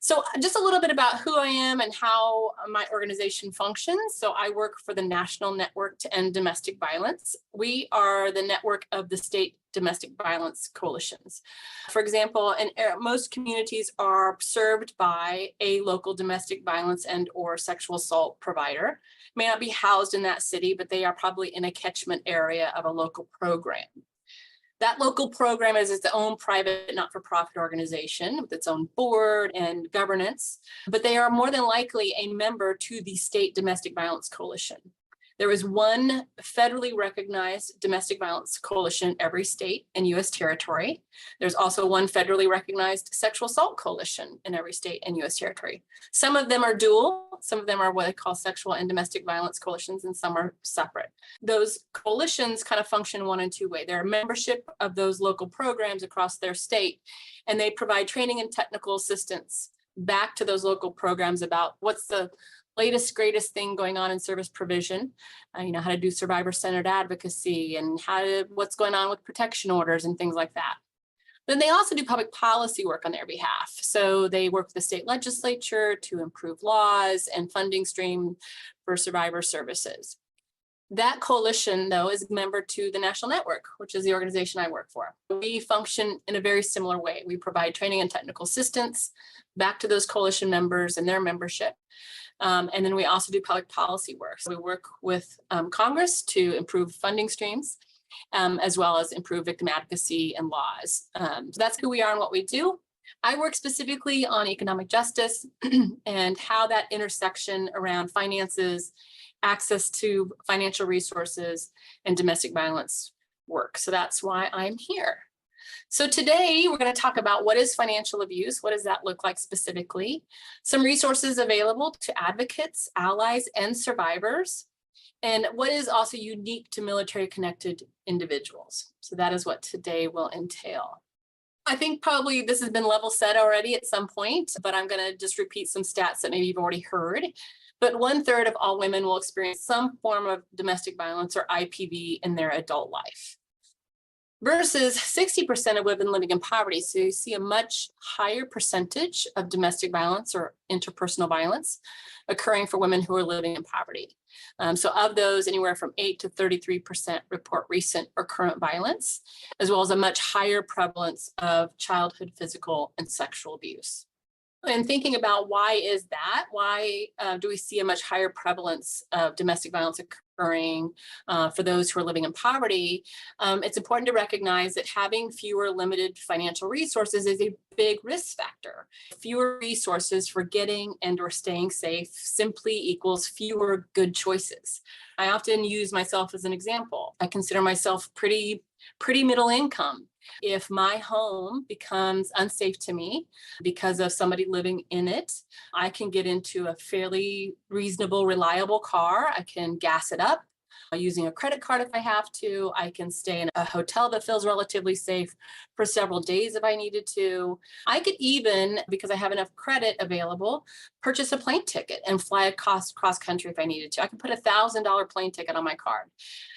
So just a little bit about who I am and how my organization functions. So I work for the National Network to End Domestic Violence. We are the network of the state domestic violence coalitions. For example, most communities are served by a local domestic violence and or sexual assault provider. May not be housed in that city, but they are probably in a catchment area of a local program. That local program is its own private not-for-profit organization with its own board and governance, but they are more than likely a member to the State Domestic Violence Coalition. There is one federally recognized domestic violence coalition in every state and U.S. territory. There's also one federally recognized sexual assault coalition in every state and U.S. territory. Some of them are dual, some of them are what I call sexual and domestic violence coalitions, and some are separate. Those coalitions kind of function one and two ways. They're a membership of those local programs across their state, and they provide training and technical assistance back to those local programs about what's the latest, greatest thing going on in service provision, how to do survivor-centered advocacy and what's going on with protection orders and things like that. Then they also do public policy work on their behalf. So they work with the state legislature to improve laws and funding stream for survivor services. That coalition, though, is a member to the National Network, which is the organization I work for. We function in a very similar way. We provide training and technical assistance back to those coalition members and their membership. And then we also do public policy work. So we work with Congress to improve funding streams, as well as improve victim advocacy and laws. So that's who we are and what we do. I work specifically on economic justice and how that intersection around finances, access to financial resources, and domestic violence work. So that's why I'm here. So today we're going to talk about what is financial abuse, what does that look like specifically, some resources available to advocates, allies, and survivors, and what is also unique to military-connected individuals. So that is what today will entail. I think probably this has been level set already at some point, but I'm going to just repeat some stats that maybe you've already heard. But 1/3 of all women will experience some form of domestic violence or IPV in their adult life, versus 60% of women living in poverty. So you see a much higher percentage of domestic violence or interpersonal violence occurring for women who are living in poverty. So of those, anywhere from 8 to 33% report recent or current violence, as well as a much higher prevalence of childhood physical and sexual abuse. And thinking about why is that? Why do we see a much higher prevalence of domestic violence occurring for those who are living in poverty? It's important to recognize that having fewer limited financial resources is a big risk factor. Fewer resources for getting and or staying safe simply equals fewer good choices. I often use myself as an example. I consider myself pretty middle income. If my home becomes unsafe to me because of somebody living in it, I can get into a fairly reasonable, reliable car. I can gas it up using a credit card if I have to. I can stay in a hotel that feels relatively safe for several days if I needed to. I could even, because I have enough credit available, purchase a plane ticket and fly cross country if I needed to. I could put a $1,000 plane ticket on my card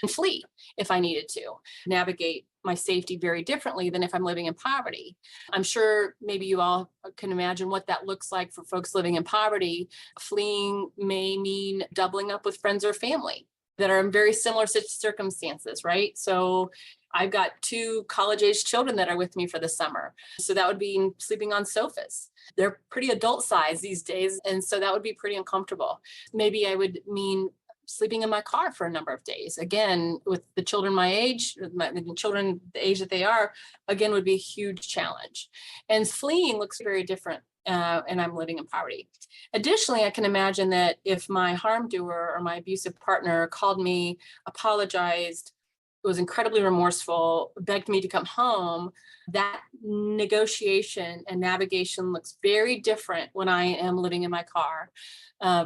and flee if I needed to. Navigate my safety very differently than if I'm living in poverty. I'm sure maybe you all can imagine what that looks like for folks living in poverty. Fleeing may mean doubling up with friends or family that are in very similar circumstances, right? So I've got 2 college-age children that are with me for the summer. So that would be sleeping on sofas. They're pretty adult size these days, and so that would be pretty uncomfortable. Maybe I would mean sleeping in my car for a number of days. Again, with the children my age, the children the age that they are, again, would be a huge challenge. And fleeing looks very different, and I'm living in poverty. Additionally, I can imagine that if my harm doer or my abusive partner called me, apologized, was incredibly remorseful, begged me to come home, that negotiation and navigation looks very different when I am living in my car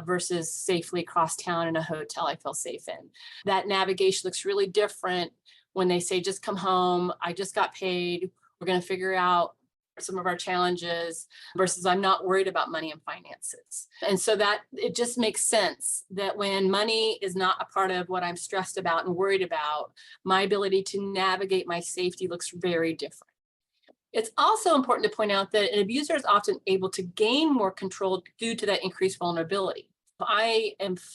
versus safely across town in a hotel I feel safe in. That navigation looks really different when they say, just come home, I just got paid, we're going to figure out some of our challenges, versus I'm not worried about money and finances. And so that it just makes sense that when money is not a part of what I'm stressed about and worried about, my ability to navigate my safety looks very different. It's also important to point out that an abuser is often able to gain more control due to that increased vulnerability.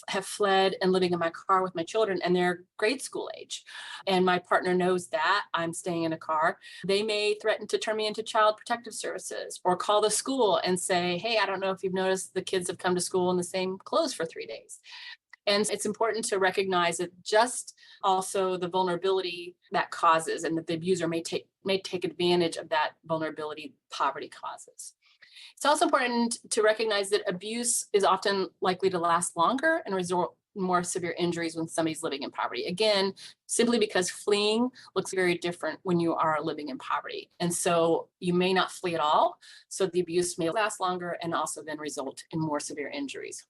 Have fled and living in my car with my children, and they're grade school age, and my partner knows that I'm staying in a car. They may threaten to turn me into Child Protective Services or call the school and say, hey, I don't know if you've noticed the kids have come to school in the same clothes for 3 days. And it's important to recognize that just also the vulnerability that causes, and that the abuser may take advantage of that vulnerability poverty causes. It's also important to recognize that abuse is often likely to last longer and result in more severe injuries when somebody's living in poverty. Again, simply because fleeing looks very different when you are living in poverty. And so you may not flee at all. So the abuse may last longer and also then result in more severe injuries.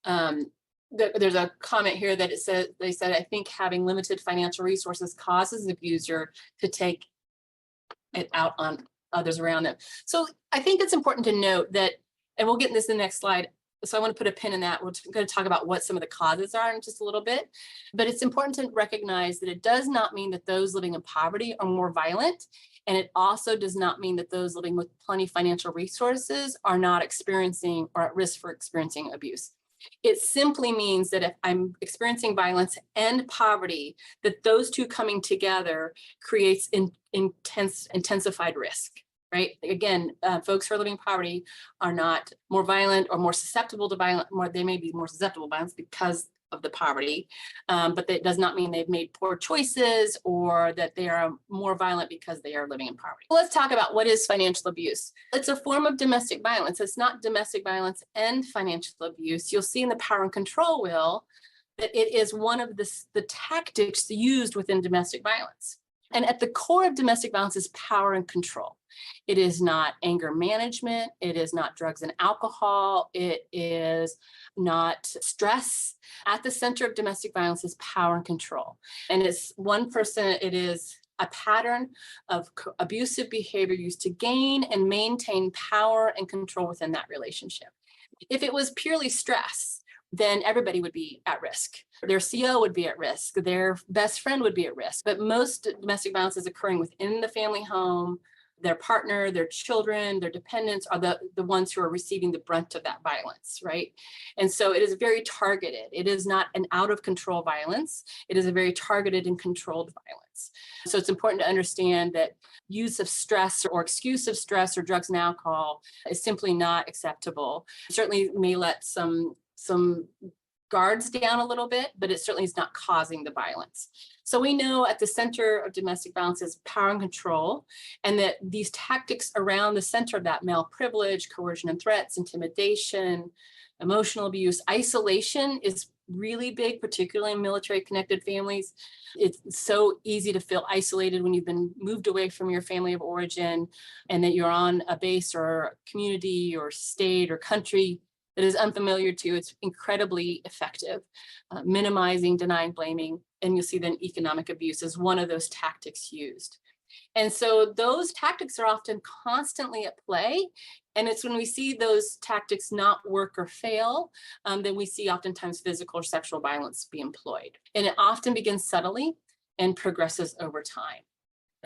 There's a comment here that they said, I think having limited financial resources causes the abuser to take it out on others around them. So I think it's important to note that, and we'll get this in the next slide. So I want to put a pin in that. We're going to talk about what some of the causes are in just a little bit, but it's important to recognize that it does not mean that those living in poverty are more violent. And it also does not mean that those living with plenty of financial resources are not experiencing or at risk for experiencing abuse. It simply means that if I'm experiencing violence and poverty, that those two coming together creates intensified risk, right? Again, folks who are living in poverty are not more violent or more susceptible to violence. They may be more susceptible to violence because of the poverty, but that does not mean they've made poor choices or that they are more violent because they are living in poverty. Let's talk about what is financial abuse. It's a form of domestic violence. It's not domestic violence and financial abuse. You'll see in the power and control wheel that it is one of the tactics used within domestic violence. And at the core of domestic violence is power and control. It is not anger management. It is not drugs and alcohol. It is not stress. At the center of domestic violence is power and control. And it's one person, it is a pattern of abusive behavior used to gain and maintain power and control within that relationship. If it was purely stress, then everybody would be at risk. Their CO would be at risk. Their best friend would be at risk. But most domestic violence is occurring within the family home. Their partner, their children, their dependents are the ones who are receiving the brunt of that violence, right? And so it is very targeted. It is not an out of control violence. It is a very targeted and controlled violence. So it's important to understand that use of stress or excuse of stress or drugs and alcohol is simply not acceptable. It certainly may let some guards down a little bit, but it certainly is not causing the violence. So we know at the center of domestic violence is power and control, and that these tactics around the center of that, male privilege, coercion and threats, intimidation, emotional abuse, isolation is really big, particularly in military connected families. It's so easy to feel isolated when you've been moved away from your family of origin and that you're on a base or community or state or country that is unfamiliar to you. It's incredibly effective, minimizing, denying, blaming, and you'll see then economic abuse is one of those tactics used. And so those tactics are often constantly at play. And it's when we see those tactics not work or fail, then we see oftentimes physical or sexual violence be employed. And it often begins subtly and progresses over time.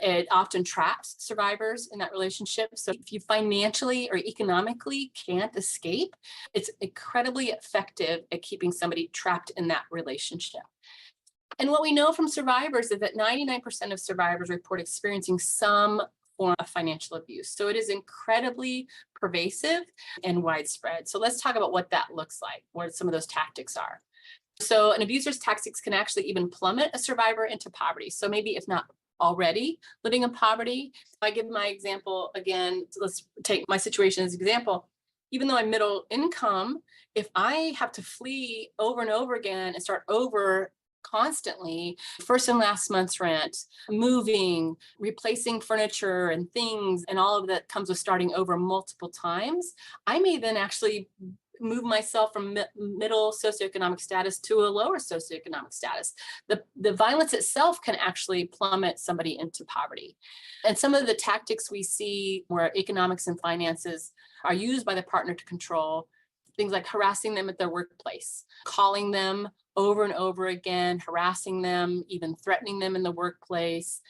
It often traps survivors in that relationship. So if you financially or economically can't escape, it's incredibly effective at keeping somebody trapped in that relationship. And what we know from survivors is that 99% of survivors report experiencing some form of financial abuse. So it is incredibly pervasive and widespread. So let's talk about what that looks like, what some of those tactics are. So an abuser's tactics can actually even plummet a survivor into poverty. So maybe if not already living in poverty. If I give my example again, so let's take my situation as an example. Even though I'm middle income, if I have to flee over and over again and start over constantly, first and last month's rent, moving, replacing furniture and things, and all of that comes with starting over multiple times, I may then actually move myself from middle socioeconomic status to a lower socioeconomic status. The violence itself can actually plummet somebody into poverty. And some of the tactics we see where economics and finances are used by the partner to control, things like harassing them at their workplace, calling them over and over again, harassing them, even threatening them in the workplace,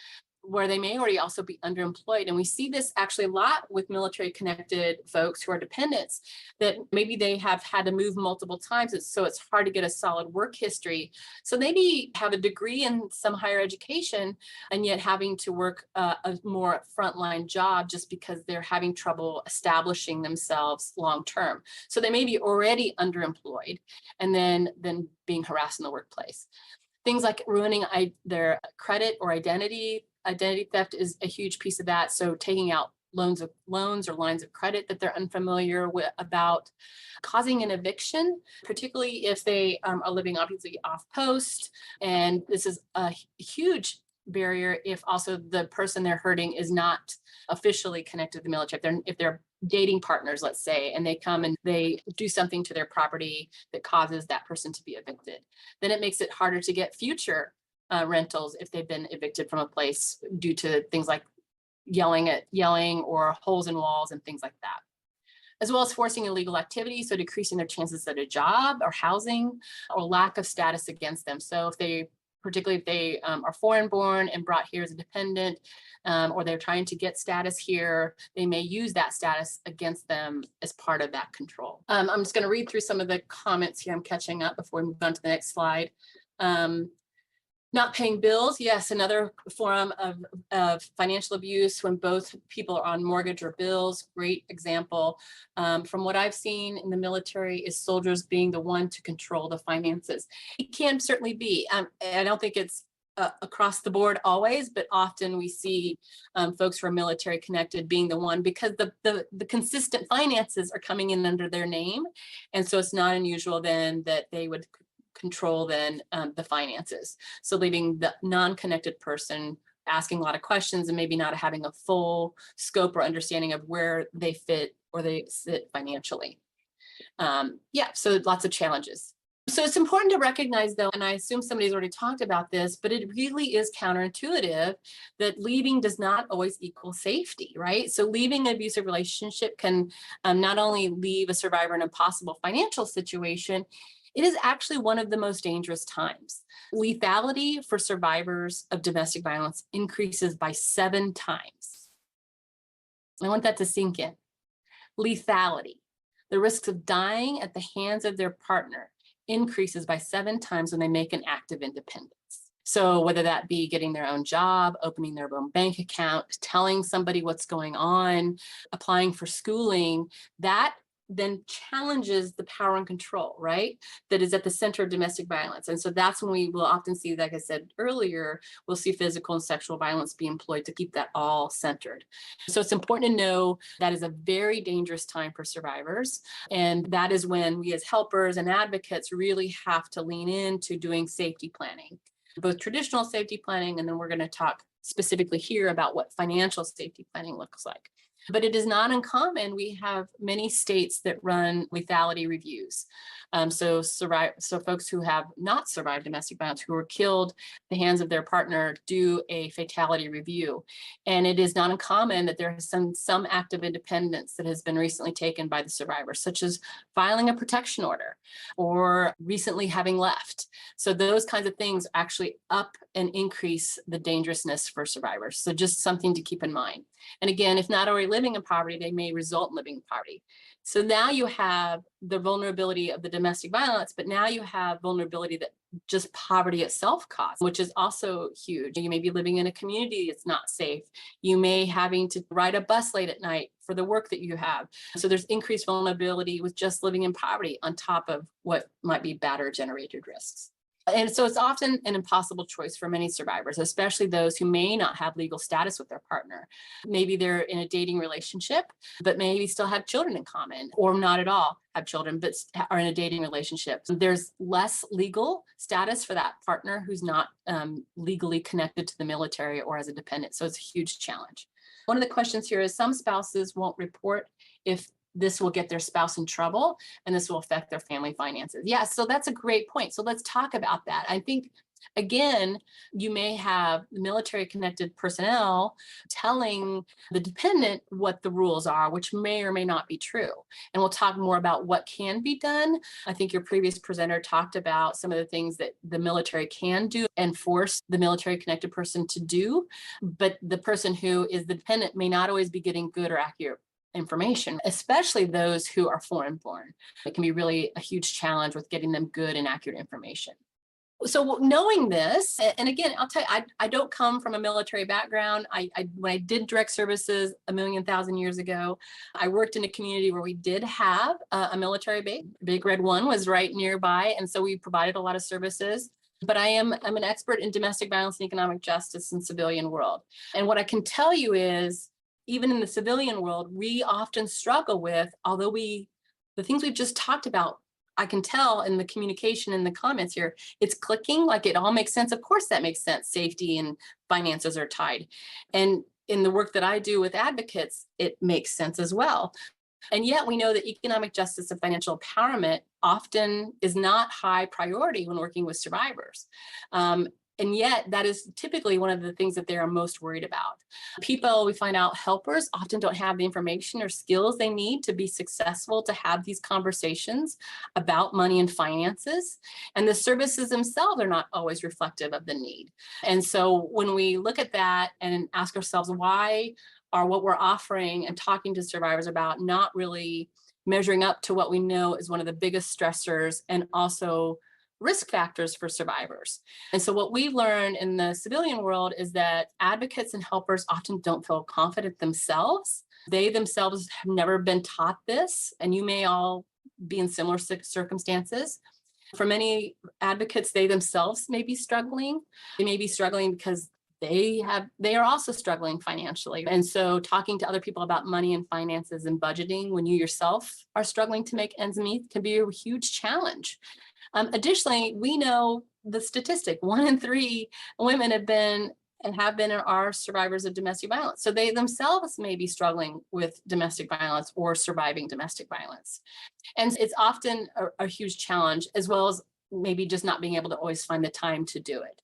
where they may already also be underemployed. And we see this actually a lot with military connected folks who are dependents, that maybe they have had to move multiple times. So it's hard to get a solid work history. So maybe have a degree in some higher education and yet having to work a more frontline job just because they're having trouble establishing themselves long term. So they may be already underemployed and then being harassed in the workplace. Things like ruining their credit or identity. Identity theft is a huge piece of that. So taking out loans or lines of credit that they're unfamiliar about, causing an eviction, particularly if they are living obviously off post. And this is a huge barrier if also the person they're hurting is not officially connected to the military. If they're dating partners, let's say, and they come and they do something to their property that causes that person to be evicted, then it makes it harder to get future rentals if they've been evicted from a place due to things like yelling or holes in walls and things like that, as well as forcing illegal activity, so decreasing their chances at a job or housing, or lack of status against them. So particularly if they are foreign born and brought here as a dependent, or they're trying to get status here, they may use that status against them as part of that control. I'm just going to read through some of the comments here. I'm catching up before we move on to the next slide. Not paying bills, yes, another form of financial abuse when both people are on mortgage or bills. Great example. From what I've seen in the military is soldiers being the one to control the finances. It can certainly be. I don't think it's across the board always, but often we see folks who are military connected being the one, because the consistent finances are coming in under their name. And so it's not unusual then that they would control then the finances. So leaving the non-connected person asking a lot of questions and maybe not having a full scope or understanding of where they fit or they sit financially. So lots of challenges. So it's important to recognize though, and I assume somebody's already talked about this, but it really is counterintuitive that leaving does not always equal safety, right? So leaving an abusive relationship can not only leave a survivor in an impossible financial situation, it is actually one of the most dangerous times. Lethality for survivors of domestic violence increases by 7 times. I want that to sink in. Lethality, the risks of dying at the hands of their partner, increases by 7 times when they make an act of independence. So whether that be getting their own job, opening their own bank account, telling somebody what's going on, applying for schooling, that then challenges the power and control, right? That is at the center of domestic violence. And so that's when we will often see, like I said earlier, we'll see physical and sexual violence be employed to keep that all centered. So it's important to know that is a very dangerous time for survivors. And that is when we as helpers and advocates really have to lean into doing safety planning, both traditional safety planning, and then we're going to talk specifically here about what financial safety planning looks like. But it is not uncommon. We have many states that run lethality reviews. So folks who have not survived domestic violence, who were killed at the hands of their partner, do a fatality review. And it is not uncommon that there is some act of independence that has been recently taken by the survivor, such as filing a protection order or recently having left. So those kinds of things actually up and increase the dangerousness for survivors. So just something to keep in mind. And again, if not already living in poverty, they may result in living in poverty. So now you have the vulnerability of the domestic violence, but now you have vulnerability that just poverty itself causes, which is also huge. You may be living in a community that's not safe. You may having to ride a bus late at night for the work that you have. So there's increased vulnerability with just living in poverty on top of what might be batterer-generated risks. And so it's often an impossible choice for many survivors, especially those who may not have legal status with their partner. Maybe they're in a dating relationship, but maybe still have children in common, or not at all have children, but are in a dating relationship. There's less legal status for that partner who's not legally connected to the military or as a dependent. So it's a huge challenge. One of the questions here is some spouses won't report if this will get their spouse in trouble and this will affect their family finances. Yeah, so that's a great point. So let's talk about that. I think Again, you may have military connected personnel telling the dependent what the rules are, which may or may not be true. And we'll talk more about what can be done. I think your previous presenter talked about some of the things that the military can do and force the military connected person to do, but the person who is the dependent may not always be getting good or accurate information, especially those who are foreign born. It can be really a huge challenge with getting them good and accurate information. So knowing this, and again, I'll tell you, I don't come from a military background. When I did direct services a million thousand years ago, I worked in a community where we did have a military base. Big Red One was right nearby, and so we provided a lot of services. But I'm an expert in domestic violence and economic justice in civilian world. And what I can tell you is, even in the civilian world, we often struggle with, although the things we've just talked about, I can tell in the communication in the comments here, it's clicking, like it all makes sense. Of course, that makes sense. Safety and finances are tied. And in the work that I do with advocates, it makes sense as well. And yet we know that economic justice and financial empowerment often is not high priority when working with survivors. And yet that is typically one of the things that they are most worried about. People, we find out, helpers often don't have the information or skills they need to be successful to have these conversations about money and finances. And the services themselves are not always reflective of the need. And so when we look at that and ask ourselves, why are what we're offering and talking to survivors about not really measuring up to what we know is one of the biggest stressors and also risk factors for survivors. And so what we learned in the civilian world is that advocates and helpers often don't feel confident themselves. They themselves have never been taught this, and you may all be in similar circumstances. For many advocates, they themselves may be struggling. They may be struggling because they are also struggling financially. And so talking to other people about money and finances and budgeting when you yourself are struggling to make ends meet can be a huge challenge. Additionally, we know the statistic, 1 in 3 women have been or are survivors of domestic violence. So they themselves may be struggling with domestic violence or surviving domestic violence. And it's often a huge challenge, as well as maybe just not being able to always find the time to do it.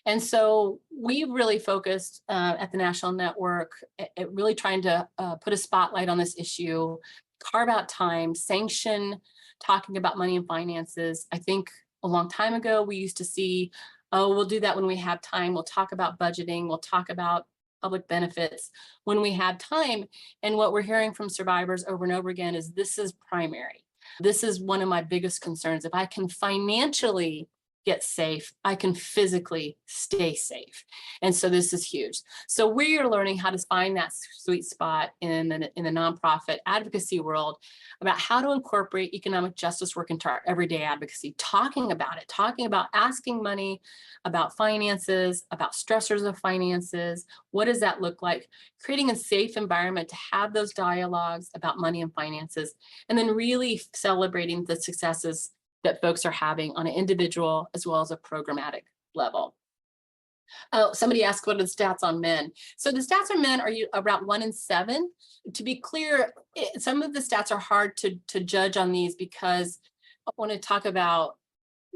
And so we really focused at the National Network at really trying to put a spotlight on this issue, carve out time, sanction talking about money and finances. I think a long time ago, we used to see, oh, we'll do that when we have time. We'll talk about budgeting. We'll talk about public benefits when we have time. And what we're hearing from survivors over and over again is this is primary. This is one of my biggest concerns. If I can financially get safe, I can physically stay safe. And so this is huge. So we're learning how to find that sweet spot in the nonprofit advocacy world about how to incorporate economic justice work into our everyday advocacy, talking about it, talking about asking money, about finances, about stressors of finances. What does that look like? Creating a safe environment to have those dialogues about money and finances, and then really celebrating the successes that folks are having on an individual as well as a programmatic level. Oh, somebody asked, what are the stats on men? So the stats on men are about 1 in 7. To be clear, some of the stats are hard to judge on these because I want to talk about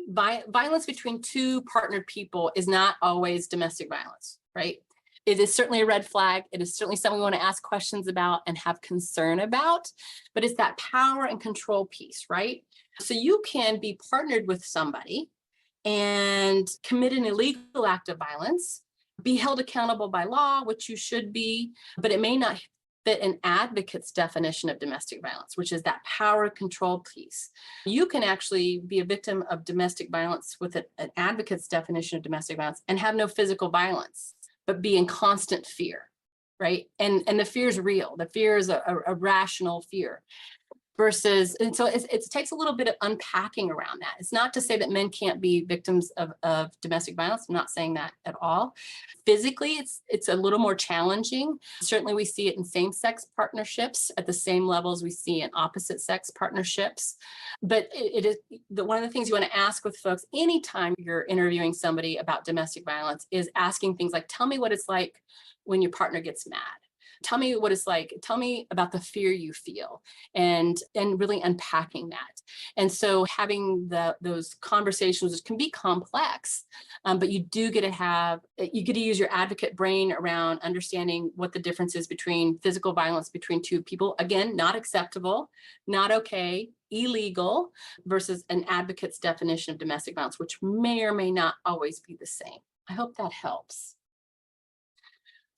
violence between two partnered people is not always domestic violence, right? It is certainly a red flag. It is certainly something we want to ask questions about and have concern about, but it's that power and control piece, right? So you can be partnered with somebody and commit an illegal act of violence, be held accountable by law, which you should be, but it may not fit an advocate's definition of domestic violence, which is that power control piece. You can actually be a victim of domestic violence with an advocate's definition of domestic violence and have no physical violence, but be in constant fear, right? And the fear is real. The fear is a rational fear. And so it takes a little bit of unpacking around that. It's not to say that men can't be victims of domestic violence. I'm not saying that at all. Physically, it's a little more challenging. Certainly we see it in same-sex partnerships at the same levels we see in opposite-sex partnerships. But it is one of the things you want to ask with folks anytime you're interviewing somebody about domestic violence is asking things like, tell me what it's like when your partner gets mad. Tell me what it's like. Tell me about the fear you feel, and really unpacking that. And so having those conversations, which can be complex, but you get to use your advocate brain around understanding what the difference is between physical violence between two people. Again, not acceptable, not okay, illegal, versus an advocate's definition of domestic violence, which may or may not always be the same. I hope that helps.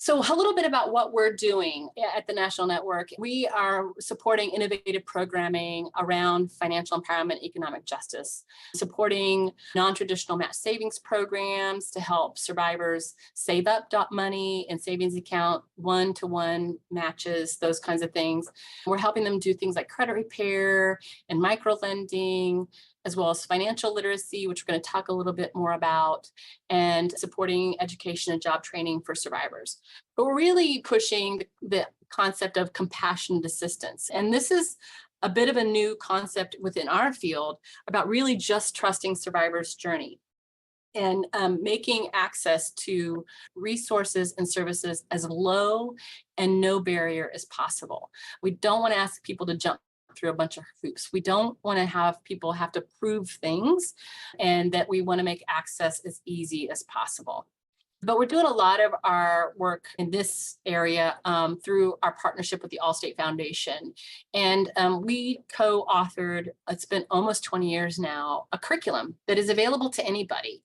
So a little bit about what we're doing at the National Network. We are supporting innovative programming around financial empowerment, economic justice, supporting non-traditional match savings programs to help survivors save up money in savings account, one-to-one matches, those kinds of things. We're helping them do things like credit repair and micro lending, as well as financial literacy, which we're going to talk a little bit more about, and supporting education and job training for survivors. But we're really pushing the concept of compassionate assistance. And this is a bit of a new concept within our field about really just trusting survivors' journey and making access to resources and services as low and no barrier as possible. We don't want to ask people to jump through a bunch of hoops. We don't want to have people have to prove things, and that we want to make access as easy as possible. But we're doing a lot of our work in this area through our partnership with the Allstate Foundation. And we co-authored, it's been almost 20 years now, a curriculum that is available to anybody.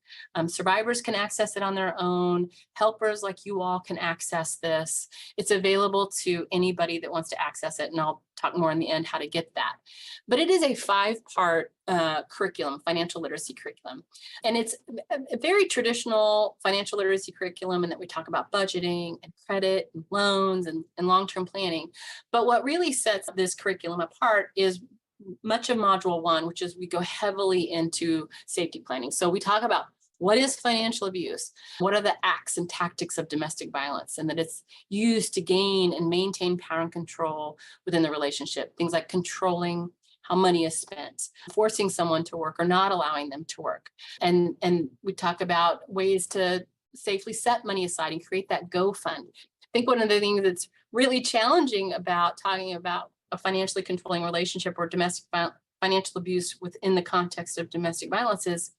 Survivors can access it on their own. Helpers like you all can access this. It's available to anybody that wants to access it. And I'll talk more in the end how to get that. But it is a 5-part curriculum, financial literacy curriculum. And it's a very traditional financial literacy curriculum, and that we talk about budgeting and credit and loans and long-term planning. But what really sets this curriculum apart is much of module 1, which is we go heavily into safety planning. So we talk about what is financial abuse? What are the acts and tactics of domestic violence? And that it's used to gain and maintain power and control within the relationship. Things like controlling how money is spent, forcing someone to work or not allowing them to work. And we talk about ways to safely set money aside and create that go fund. I think one of the things that's really challenging about talking about a financially controlling relationship or domestic financial abuse within the context of domestic violence is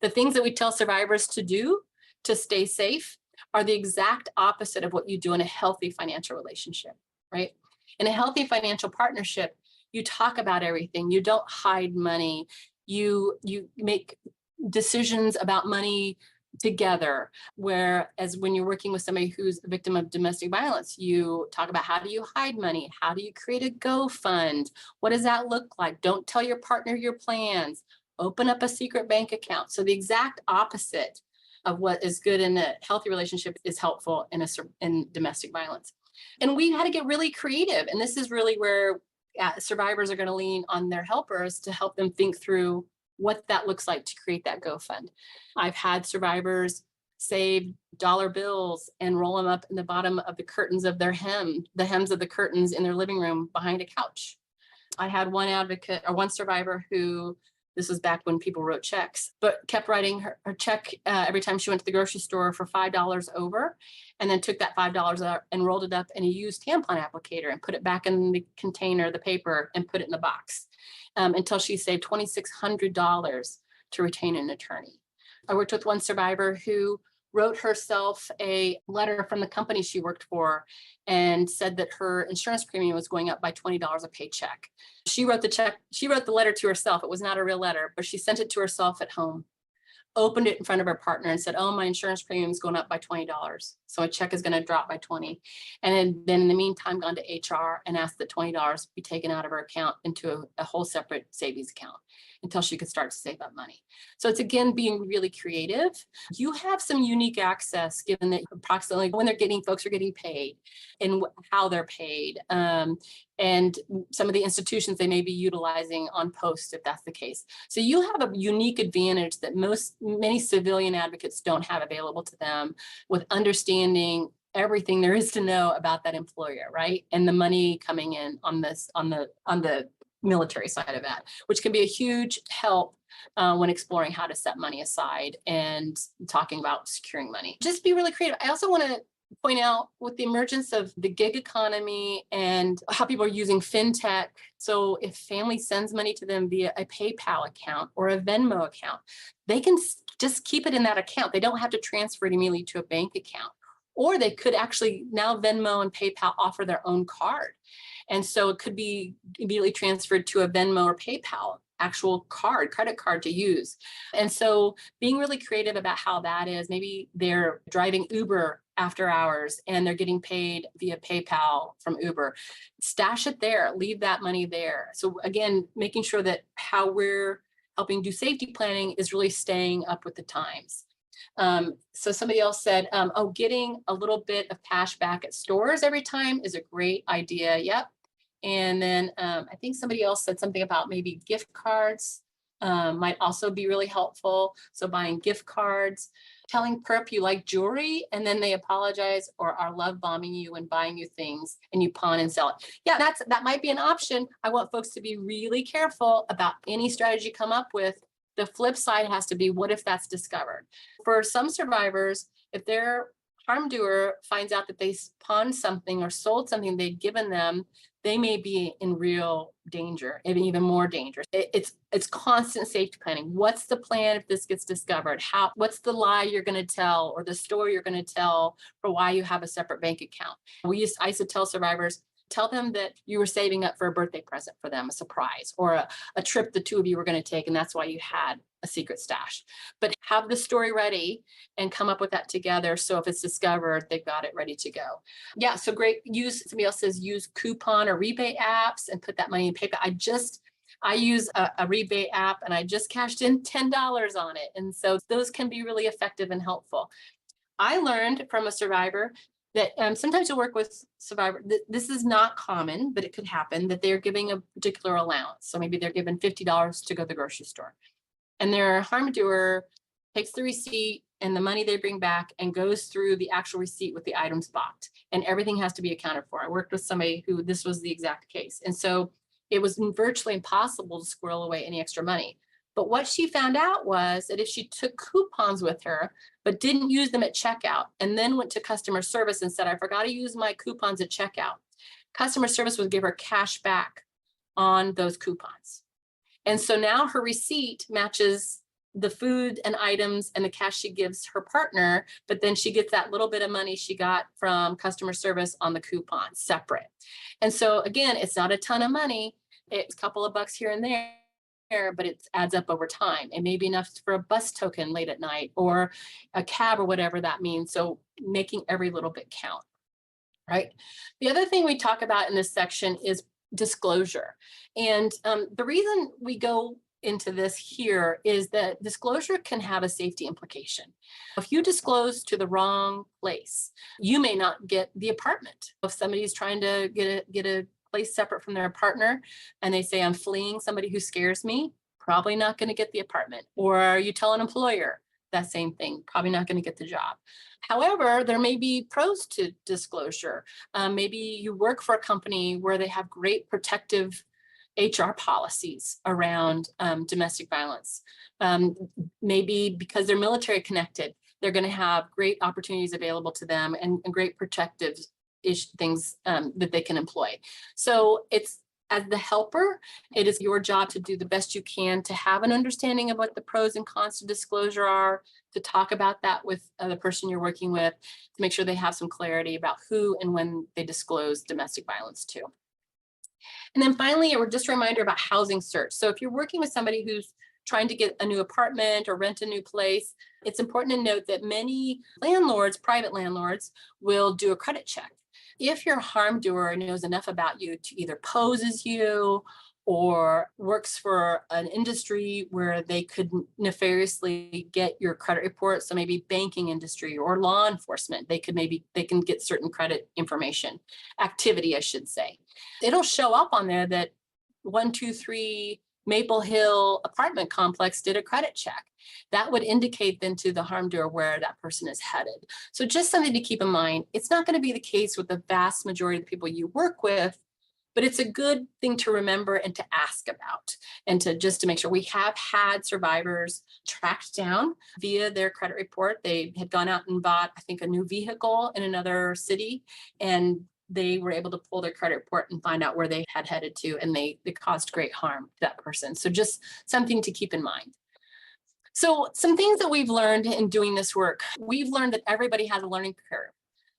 the things that we tell survivors to do to stay safe are the exact opposite of what you do in a healthy financial relationship, right? In a healthy financial partnership, you talk about everything. You don't hide money. You make decisions about money together. Whereas when you're working with somebody who's a victim of domestic violence, you talk about how do you hide money? How do you create a go fund? What does that look like? Don't tell your partner your plans. Open up a secret bank account. So the exact opposite of what is good in a healthy relationship is helpful in domestic violence. And we had to get really creative. And this is really where survivors are going to lean on their helpers to help them think through what that looks like to create that go fund. I've had survivors save dollar bills and roll them up in the bottom of the curtains of their the hems of the curtains in their living room behind a couch. I had one survivor who, this was back when people wrote checks, but kept writing her check every time she went to the grocery store for $5 over, and then took that $5 out and rolled it up in a used tampon applicator and put it back in the container, the paper, and put it in the box until she saved $2,600 to retain an attorney. I worked with one survivor who wrote herself a letter from the company she worked for and said that her insurance premium was going up by $20 a paycheck. She wrote the letter to herself. It was not a real letter, but she sent it to herself at home, opened it in front of her partner and said, oh, my insurance premium is going up by $20. So a check is going to drop by 20. And then in the meantime, gone to HR and asked that $20 be taken out of her account into a whole separate savings account until she could start to save up money. So it's, again, being really creative. You have some unique access given that approximately when folks are getting paid and how they're paid. And some of the institutions they may be utilizing on post, if that's the case. So you have a unique advantage that many civilian advocates don't have available to them, with understanding everything there is to know about that employer, right? And the money coming in on the military side of that, which can be a huge help when exploring how to set money aside and talking about securing money. Just be really creative. I also want to point out with the emergence of the gig economy and how people are using fintech. So if family sends money to them via a PayPal account or a Venmo account, they can just keep it in that account. They don't have to transfer it immediately to a bank account. Or they could actually, now Venmo and PayPal offer their own card. And so it could be immediately transferred to a Venmo or PayPal actual card, credit card to use. And so being really creative about how that is, maybe they're driving Uber after hours and they're getting paid via PayPal from Uber. Stash it there, leave that money there. So again, making sure that how we're helping do safety planning is really staying up with the times. So somebody else said, oh, getting a little bit of cash back at stores every time is a great idea. Yep. And then I think somebody else said something about maybe gift cards might also be really helpful. So buying gift cards, telling perp you like jewelry, and then they apologize or are love bombing you and buying you things and you pawn and sell it. Yeah, that might be an option. I want folks to be really careful about any strategy you come up with. The flip side has to be, what if that's discovered? For some survivors, if their harm doer finds out that they pawned something or sold something they'd given them, they may be in real danger, even more dangerous. It's constant safety planning. What's the plan if this gets discovered? What's the lie you're going to tell or the story you're going to tell for why you have a separate bank account? I used to tell survivors, tell them that you were saving up for a birthday present for them, a surprise, or a trip the two of you were going to take, and that's why you had a secret stash. But have the story ready and come up with that together. So if it's discovered, they've got it ready to go. Yeah, so great. Somebody else says use coupon or rebate apps and put that money in PayPal. I use a rebate app and I just cashed in $10 on it. And so those can be really effective and helpful. I learned from a survivor that sometimes you'll work with survivors. This is not common, but it could happen, that they're giving a particular allowance. So maybe they're given $50 to go to the grocery store. And their harm doer takes the receipt and the money they bring back and goes through the actual receipt with the items bought. And everything has to be accounted for. I worked with somebody who this was the exact case. And so it was virtually impossible to squirrel away any extra money. But what she found out was that if she took coupons with her, but didn't use them at checkout, and then went to customer service and said, I forgot to use my coupons at checkout, customer service would give her cash back on those coupons. And so now her receipt matches the food and items and the cash she gives her partner, but then she gets that little bit of money she got from customer service on the coupon separate. And so again, it's not a ton of money. It's a couple of bucks here and there, but it adds up over time. It may be enough for a bus token late at night or a cab or whatever that means. So making every little bit count, right? The other thing we talk about in this section is disclosure. And the reason we go into this here is that disclosure can have a safety implication. If you disclose to the wrong place, you may not get the apartment. If somebody's trying to get a place separate from their partner and they say, I'm fleeing somebody who scares me, probably not going to get the apartment. Or you tell an employer that same thing, probably not going to get the job. However, there may be pros to disclosure. Maybe you work for a company where they have great protective HR policies around domestic violence. Maybe because they're military connected, they're going to have great opportunities available to them and great protective things that they can employ. So it's, as the helper, it is your job to do the best you can to have an understanding of what the pros and cons to disclosure are, to talk about that with the person you're working with, to make sure they have some clarity about who and when they disclose domestic violence to. And then finally, just a reminder about housing search. So if you're working with somebody who's trying to get a new apartment or rent a new place, it's important to note that many landlords, private landlords, will do a credit check. If your harm doer knows enough about you to either pose as you or works for an industry where they could nefariously get your credit report, so maybe banking industry or law enforcement, they can get certain credit information, activity, I should say. It'll show up on there that 123 Maple Hill apartment complex did a credit check. That would indicate then to the harm doer where that person is headed. So just something to keep in mind. It's not going to be the case with the vast majority of the people you work with, but it's a good thing to remember and to ask about, and to just to make sure. We have had survivors tracked down via their credit report. They had gone out and bought, I think, a new vehicle in another city, and they were able to pull their credit report and find out where they had headed to, and they caused great harm to that person. So just something to keep in mind. So some things that we've learned in doing this work, we've learned that everybody has a learning curve,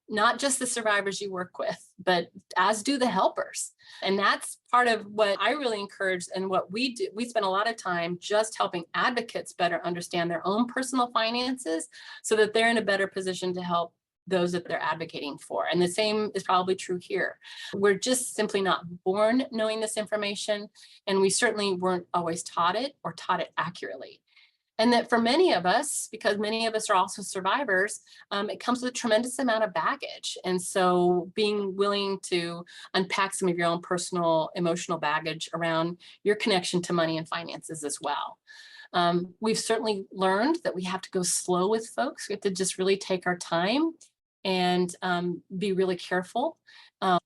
not just the survivors you work with, but as do the helpers. And that's part of what I really encourage and what we do. We spend a lot of time just helping advocates better understand their own personal finances so that they're in a better position to help those that they're advocating for. And the same is probably true here. We're just simply not born knowing this information, and we certainly weren't always taught it or taught it accurately. And that for many of us, because many of us are also survivors, it comes with a tremendous amount of baggage. And so being willing to unpack some of your own personal emotional baggage around your connection to money and finances as well. We've certainly learned that we have to go slow with folks. We have to just really take our time and be really careful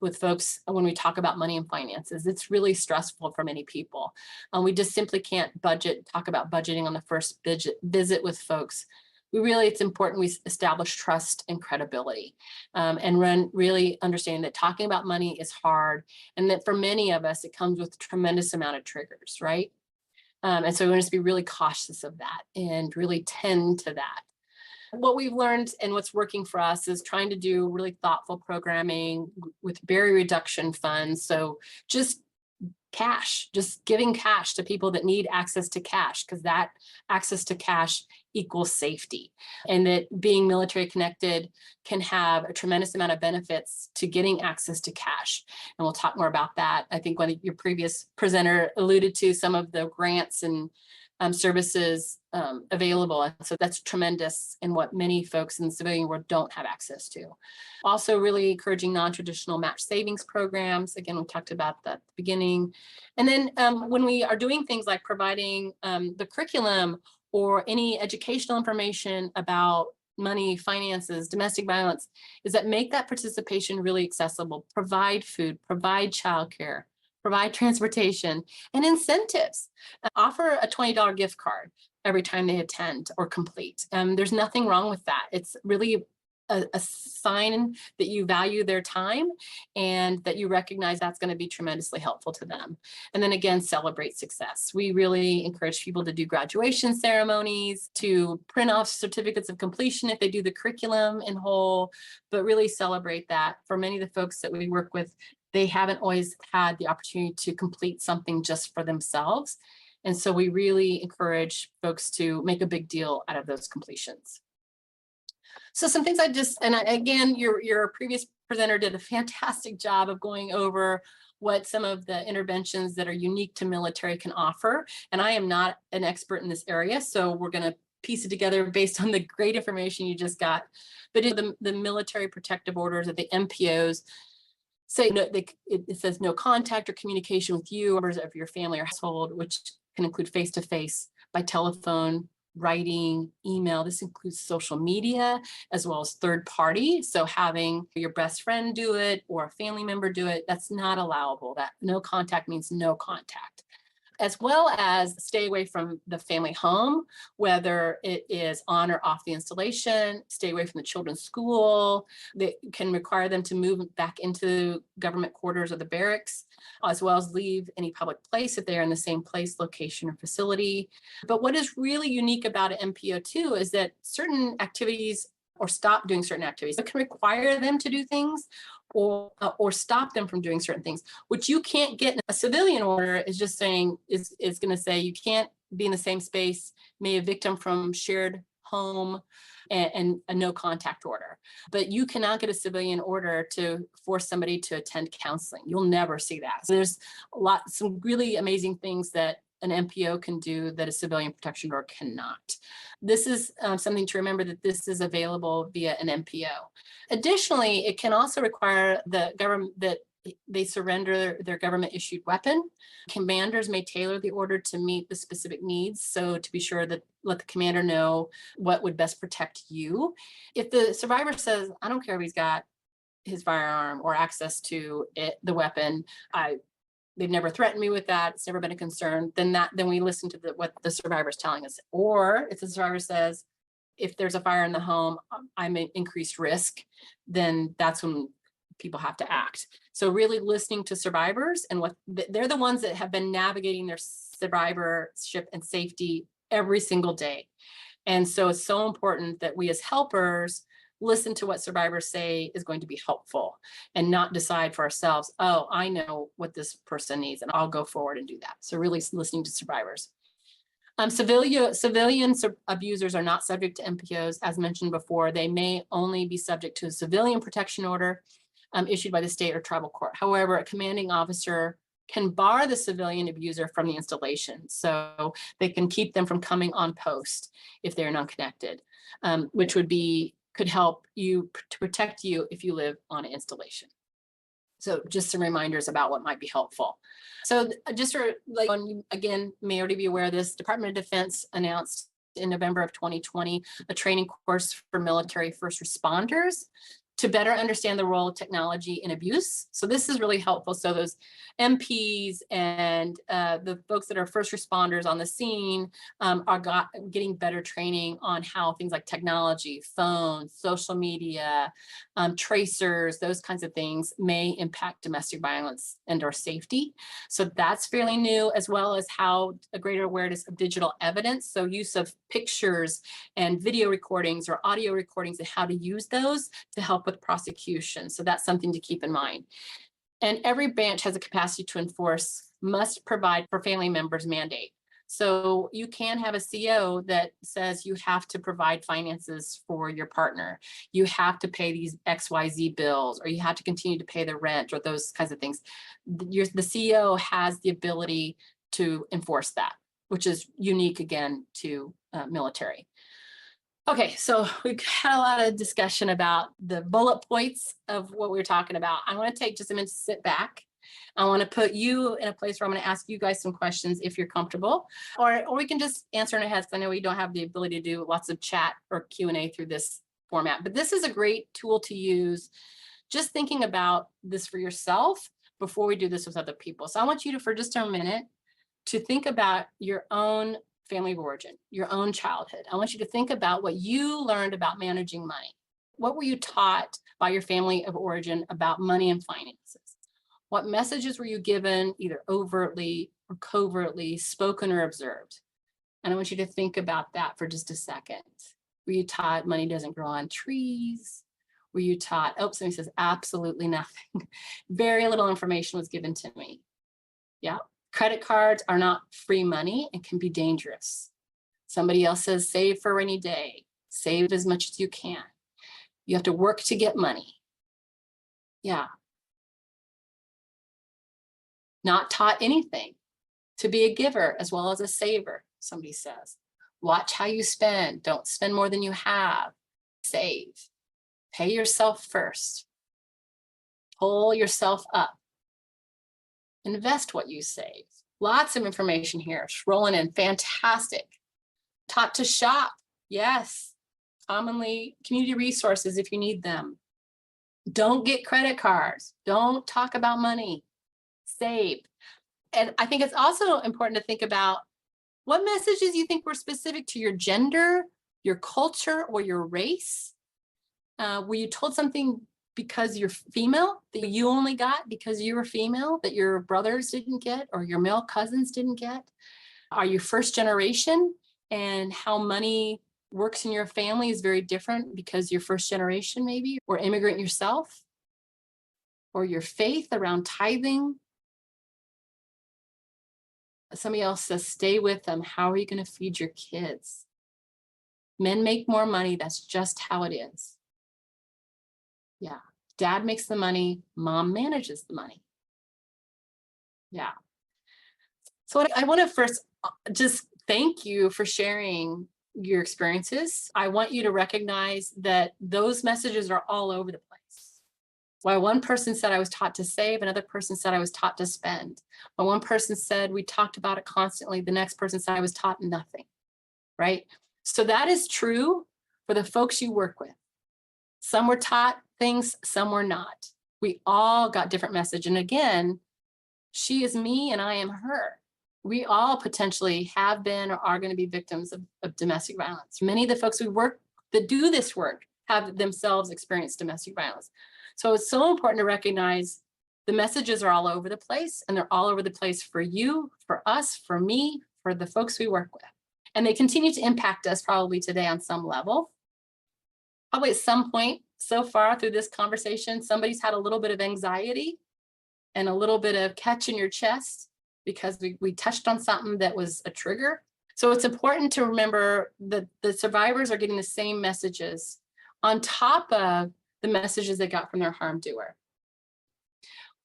with folks when we talk about money and finances. It's really stressful for many people. We just simply can't talk about budgeting on the first visit with folks. It's important we establish trust and credibility, and really understanding that talking about money is hard, and that for many of us, it comes with a tremendous amount of triggers, right? And so we want to be really cautious of that and really tend to that. What we've learned and what's working for us is trying to do really thoughtful programming with barrier reduction funds. So just giving cash to people that need access to cash, because that access to cash equals safety. And that being military connected can have a tremendous amount of benefits to getting access to cash. And we'll talk more about that. I think one of your previous presenter alluded to some of the grants and services available. And so that's tremendous in what many folks in the civilian world don't have access to. Also really encouraging non-traditional match savings programs. Again, we talked about that at the beginning. And then when we are doing things like providing the curriculum or any educational information about money, finances, domestic violence, is that make that participation really accessible, provide food, provide childcare, provide transportation and incentives. Offer a $20 gift card every time they attend or complete. There's nothing wrong with that. It's really a sign that you value their time and that you recognize that's going to be tremendously helpful to them. And then again, celebrate success. We really encourage people to do graduation ceremonies, to print off certificates of completion if they do the curriculum in whole, but really celebrate that. For many of the folks that we work with, they haven't always had the opportunity to complete something just for themselves. And so we really encourage folks to make a big deal out of those completions. So some things again, your previous presenter did a fantastic job of going over what some of the interventions that are unique to military can offer. And I am not an expert in this area, so we're going to piece it together based on the great information you just got. But the military protective orders of the MPOs, say it says no contact or communication with you, members of your family or household, which can include face-to-face, by telephone, writing, email. This includes social media as well as third party. So having your best friend do it or a family member do it, that's not allowable. That no contact means no contact. As well as stay away from the family home, whether it is on or off the installation, stay away from the children's school. They can require them to move back into government quarters or the barracks, as well as leave any public place if they are in the same place, location, or facility. But what is really unique about an MPO too is that certain activities or stop doing certain activities. It can require them to do things or stop them from doing certain things, which you can't get in a civilian order. Is just saying is going to say you can't be in the same space, may evict them from shared home, and a no contact order. But you cannot get a civilian order to force somebody to attend counseling. You'll never see that. So there's some really amazing things that an MPO can do that a civilian protection order cannot. This is something to remember, that this is available via an MPO. Additionally, it can also require the government that they surrender their government issued weapon. Commanders may tailor the order to meet the specific needs. So to be sure that let the commander know what would best protect you. If the survivor says, I don't care if he's got his firearm or access to it, the weapon. They've never threatened me with that. It's never been a concern. Then we listen to what the survivor is telling us. Or if the survivor says, if there's a fire in the home, I'm at increased risk, then that's when people have to act. So really listening to survivors and what they're the ones that have been navigating their survivorship and safety every single day. And so it's so important that we as helpers listen to what survivors say is going to be helpful and not decide for ourselves, oh, I know what this person needs and I'll go forward and do that. So really listening to survivors. Civilian abusers are not subject to MPOs, as mentioned before. They may only be subject to a civilian protection order issued by the state or tribal court. However, a commanding officer can bar the civilian abuser from the installation. So they can keep them from coming on post if they're non-connected, which could help you to protect you if you live on an installation. So just some reminders about what might be helpful. So just for like, you again, may already be aware of this, Department of Defense announced in November of 2020, a training course for military first responders to better understand the role of technology in abuse. So this is really helpful. So those MPs and the folks that are first responders on the scene are getting better training on how things like technology, phones, social media, tracers, those kinds of things may impact domestic violence and or safety. So that's fairly new, as well as how a greater awareness of digital evidence. So use of pictures and video recordings or audio recordings and how to use those to help with prosecution. So that's something to keep in mind. And every branch has a capacity to enforce, must provide for family members mandate. So you can have a CO that says you have to provide finances for your partner. You have to pay these XYZ bills, or you have to continue to pay the rent, or those kinds of things. The CO has the ability to enforce that, which is unique again to military. Okay, so we've had a lot of discussion about the bullet points of what we were talking about. I want to take just a minute to sit back. I want to put you in a place where I'm going to ask you guys some questions if you're comfortable, or we can just answer in our heads, because I know we don't have the ability to do lots of chat or Q&A through this format. But this is a great tool to use, just thinking about this for yourself before we do this with other people. So I want you to, for just a minute, to think about your own family of origin, your own childhood. I want you to think about what you learned about managing money. What were you taught by your family of origin about money and finances? What messages were you given, either overtly or covertly, spoken or observed? And I want you to think about that for just a second. Were you taught money doesn't grow on trees? Were you taught, oh, somebody says absolutely nothing. Very little information was given to me. Yeah. Credit cards are not free money and can be dangerous. Somebody else says, save for a rainy day. Save as much as you can. You have to work to get money. Yeah. Not taught anything. To be a giver as well as a saver, somebody says. Watch how you spend. Don't spend more than you have. Save. Pay yourself first. Pull yourself up. Invest what you save. Lots of information here. It's rolling in. Fantastic. Taught to shop. Yes. Commonly, community resources if you need them. Don't get credit cards. Don't talk about money. Save. And I think it's also important to think about what messages you think were specific to your gender, your culture, or your race. Were you told something because you're female that you only got because you were female, that your brothers didn't get or your male cousins didn't get? Are you first generation, and how money works in your family is very different because you're first generation maybe, or immigrant yourself? Or your faith around tithing? Somebody else says, stay with them. How are you going to feed your kids? Men make more money. That's just how it is. Yeah. Dad makes the money. Mom manages the money. Yeah. So I want to first just thank you for sharing your experiences. I want you to recognize that those messages are all over the place. While one person said I was taught to save, another person said I was taught to spend. While one person said we talked about it constantly, the next person said I was taught nothing, right? So that is true for the folks you work with. Some were taught things, some were not. We all got different message. And again, she is me and I am her. We all potentially have been or are going to be victims of domestic violence. Many of the folks we work that do this work have themselves experienced domestic violence. So it's so important to recognize the messages are all over the place, and they're all over the place for you, for us, for me, for the folks we work with. And they continue to impact us probably today on some level. Probably at some point so far through this conversation, somebody's had a little bit of anxiety and a little bit of catch in your chest because we touched on something that was a trigger. So it's important to remember that the survivors are getting the same messages on top of the messages they got from their harm doer.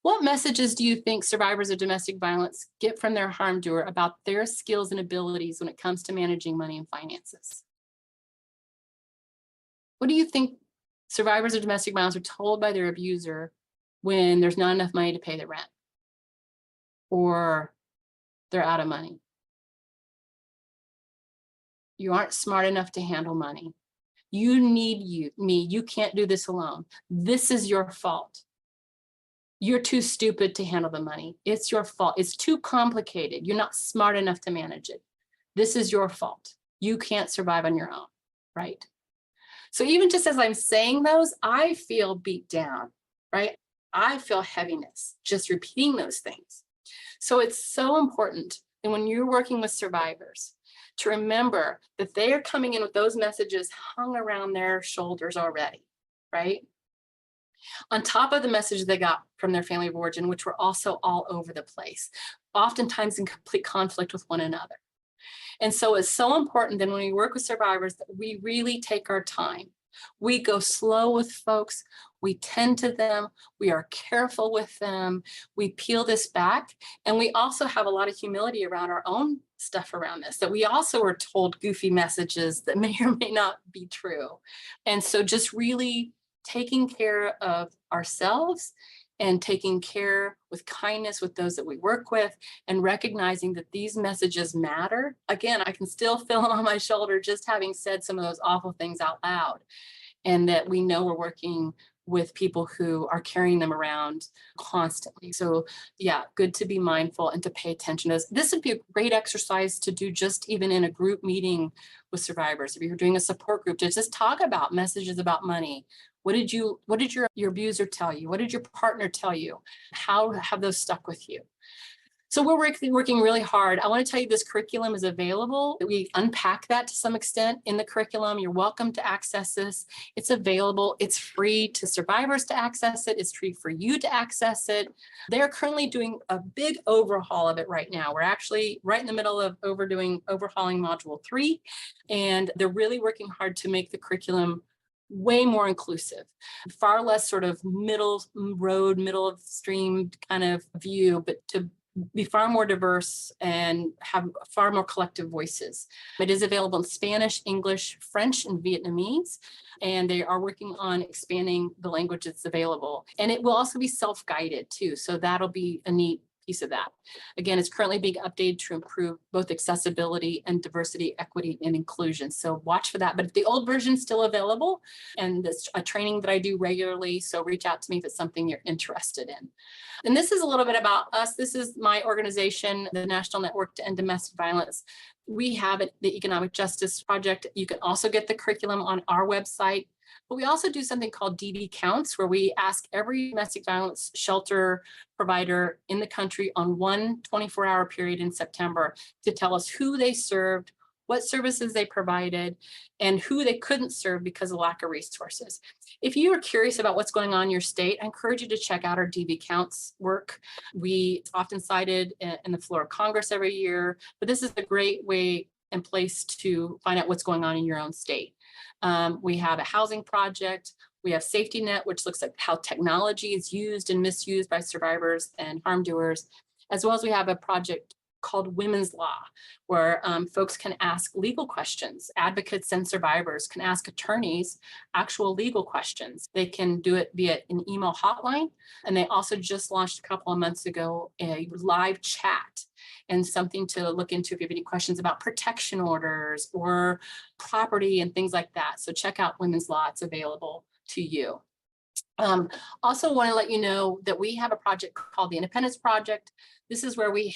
What messages do you think survivors of domestic violence get from their harm doer about their skills and abilities when it comes to managing money and finances? What do you think survivors of domestic violence are told by their abuser when there's not enough money to pay the rent or they're out of money? You aren't smart enough to handle money. You need me. You can't do this alone. This is your fault. You're too stupid to handle the money. It's your fault. It's too complicated. You're not smart enough to manage it. This is your fault. You can't survive on your own, right? So even just as I'm saying those, I feel beat down, right? I feel heaviness just repeating those things. So it's so important that when you're working with survivors to remember that they are coming in with those messages hung around their shoulders already, right? On top of the message they got from their family of origin, which were also all over the place, oftentimes in complete conflict with one another. And so it's so important that when we work with survivors that we really take our time. We go slow with folks, we tend to them, we are careful with them, we peel this back, and we also have a lot of humility around our own stuff around this, that we also are told goofy messages that may or may not be true. And so just really taking care of ourselves and taking care with kindness with those that we work with and recognizing that these messages matter. Again, I can still feel it on my shoulder just having said some of those awful things out loud, and that we know we're working with people who are carrying them around constantly. So yeah, good to be mindful and to pay attention to this. This would be a great exercise to do just even in a group meeting with survivors. If you're doing a support group, to just talk about messages about money. What did your abuser tell you? What did your partner tell you? How have those stuck with you? So we're working really hard. I want to tell you this curriculum is available. We unpack that to some extent in the curriculum. You're welcome to access this. It's available. It's free to survivors to access it. It's free for you to access it. They're currently doing a big overhaul of it right now. We're actually right in the middle of overhauling module 3, and they're really working hard to make the curriculum way more inclusive, far less sort of middle road, middle of stream kind of view, but to be far more diverse and have far more collective voices. It is available in Spanish, English, French, and Vietnamese, and they are working on expanding the language that's available. And it will also be self-guided too, so that'll be a neat piece of that. Again, it's currently being updated to improve both accessibility and diversity, equity, and inclusion. So watch for that. But the old version is still available, and it's a training that I do regularly. So reach out to me if it's something you're interested in. And this is a little bit about us. This is my organization, the National Network to End Domestic Violence. We have the Economic Justice Project. You can also get the curriculum on our website. But we also do something called DV Counts, where we ask every domestic violence shelter provider in the country on one 24-hour period in September to tell us who they served, what services they provided, and who they couldn't serve because of lack of resources. If you are curious about what's going on in your state, I encourage you to check out our DV Counts work. It's often cited in the floor of Congress every year, but this is a great way and place to find out what's going on in your own state. We have a housing project. We have Safety Net, which looks at how technology is used and misused by survivors and harm doers, as well as we have a project called Women's Law, where folks can ask legal questions. Advocates and survivors can ask attorneys actual legal questions. They can do it via an email hotline. And they also just launched a couple of months ago a live chat, and something to look into if you have any questions about protection orders or property and things like that. So check out Women's Law, it's available to you. Also want to let you know that we have a project called the Independence Project. This is where we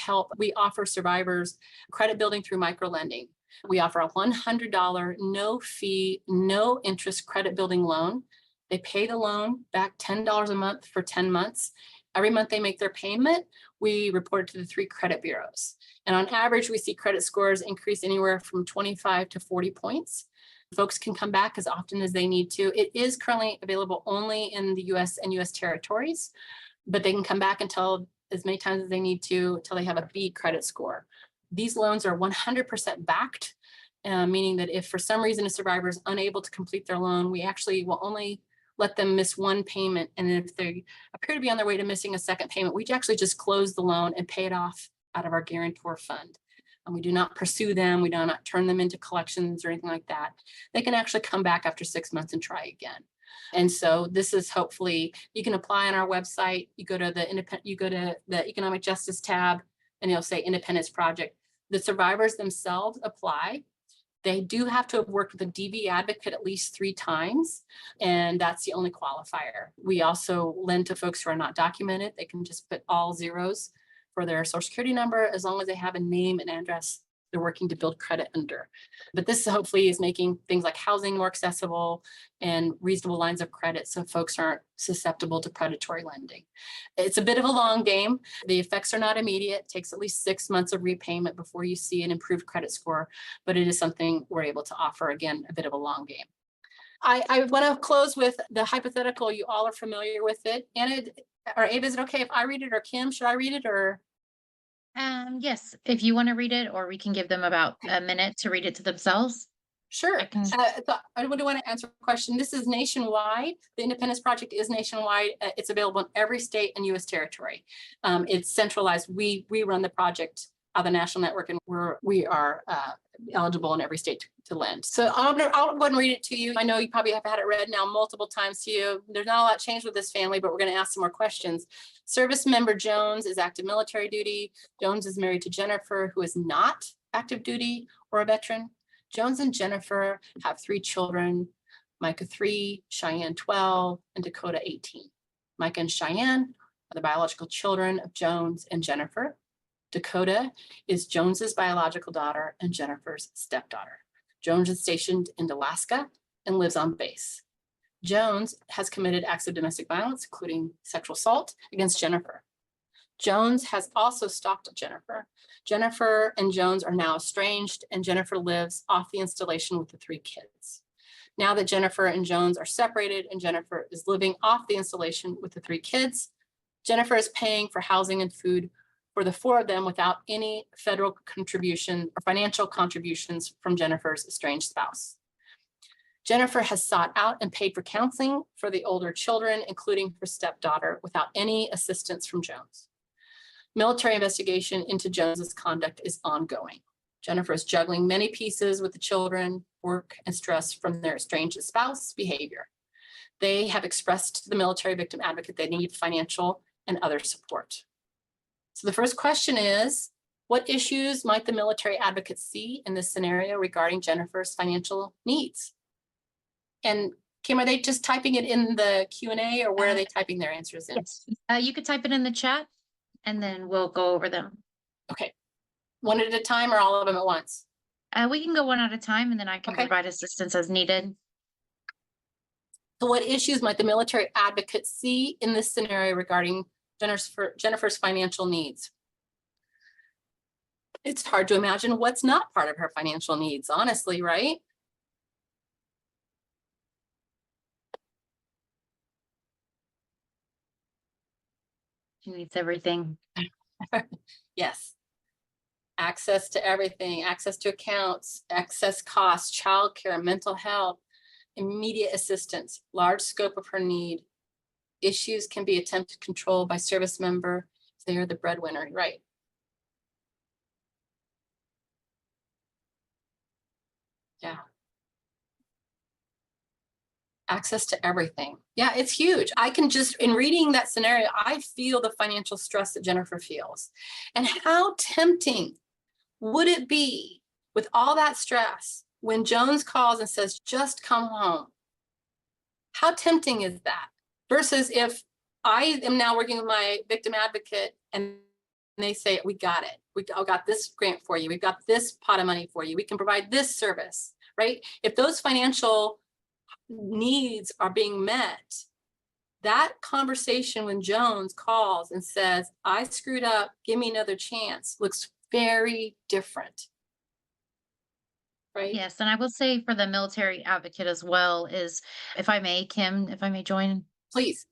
offer survivors credit building through microlending. We offer a $100, no fee, no interest credit building loan. They pay the loan back $10 a month for 10 months. Every month they make their payment, we report it to the 3 credit bureaus. And on average, we see credit scores increase anywhere from 25 to 40 points. Folks can come back as often as they need to. It is currently available only in the US and US territories, but they can come back until as many times as they need to until they have a B credit score. These loans are 100% backed, meaning that if for some reason a survivor is unable to complete their loan, we actually will only let them miss one payment. And if they appear to be on their way to missing a second payment, we actually just close the loan and pay it off out of our guarantor fund. And we do not pursue them. We do not turn them into collections or anything like that. They can actually come back after 6 months and try again. And so this is hopefully, you can apply on our website. You go to the Economic Justice tab and it'll say Independence Project. The survivors themselves apply. They do have to have worked with a DV advocate at least 3 times, and that's the only qualifier. We also lend to folks who are not documented. They can just put all zeros for their social security number as long as they have a name and address they're working to build credit under. But this hopefully is making things like housing more accessible and reasonable lines of credit so folks aren't susceptible to predatory lending. It's a bit of a long game. The effects are not immediate. It takes at least 6 months of repayment before you see an improved credit score, but it is something we're able to offer, again, a bit of a long game. I want to close with the hypothetical. You all are familiar with it. Anna or Ava, is it okay if I read it, or Kim, should I read it, or? Yes, if you want to read it, or we can give them about a minute to read it to themselves. Sure. I can. I would want to answer a question. This is nationwide. The Independence Project is nationwide. It's available in every state and US territory. It's centralized. We run the project of the national network, and we are eligible in every state to lend. So I'll go ahead and read it to you. I know you probably have had it read now multiple times to you. There's not a lot changed with this family, but we're going to ask some more questions. Service member Jones is active military duty. Jones is married to Jennifer, who is not active duty or a veteran. Jones and Jennifer have 3 children, Micah 3, Cheyenne 12, and Dakota 18. Micah and Cheyenne are the biological children of Jones and Jennifer. Dakota is Jones's biological daughter and Jennifer's stepdaughter. Jones is stationed in Alaska and lives on base. Jones has committed acts of domestic violence, including sexual assault against Jennifer. Jones has also stalked Jennifer. Jennifer and Jones are now estranged, and Jennifer lives off the installation with the 3 kids. Now that Jennifer and Jones are separated and Jennifer is living off the installation with the 3 kids, Jennifer is paying for housing and food for the 4 of them without any federal contribution or financial contributions from Jennifer's estranged spouse. Jennifer has sought out and paid for counseling for the older children, including her stepdaughter, without any assistance from Jones. Military investigation into Jones's conduct is ongoing. Jennifer is juggling many pieces with the children, work, and stress from their estranged spouse behavior. They have expressed to the military victim advocate they need financial and other support. So the first question is, what issues might the military advocate see in this scenario regarding Jennifer's financial needs? And Kim, are they just typing it in the Q&A, or where are they typing their answers in? Yes, you could type it in the chat and then we'll go over them. Okay. One at a time or all of them at once? We can go one at a time, and then I can provide assistance as needed. So what issues might the military advocate see in this scenario regarding Jennifer's financial needs? It's hard to imagine what's not part of her financial needs, honestly, right? She needs everything. Yes. Access to everything, access to accounts, excess costs, childcare, mental health, immediate assistance, large scope of her need. Issues can be attempted control by service member if they are the breadwinner, right? Yeah. Access to everything. Yeah, it's huge. I can just, in reading that scenario, I feel the financial stress that Jennifer feels. And how tempting would it be with all that stress when Jones calls and says, just come home? How tempting is that? Versus if I am now working with my victim advocate and they say, we got it. We got this grant for you. We've got this pot of money for you. We can provide this service, right? If those financial needs are being met, that conversation when Jones calls and says, I screwed up, give me another chance, looks very different. Right? Yes, and I will say for the military advocate as well is, if I may, Kim, if I may join, Please.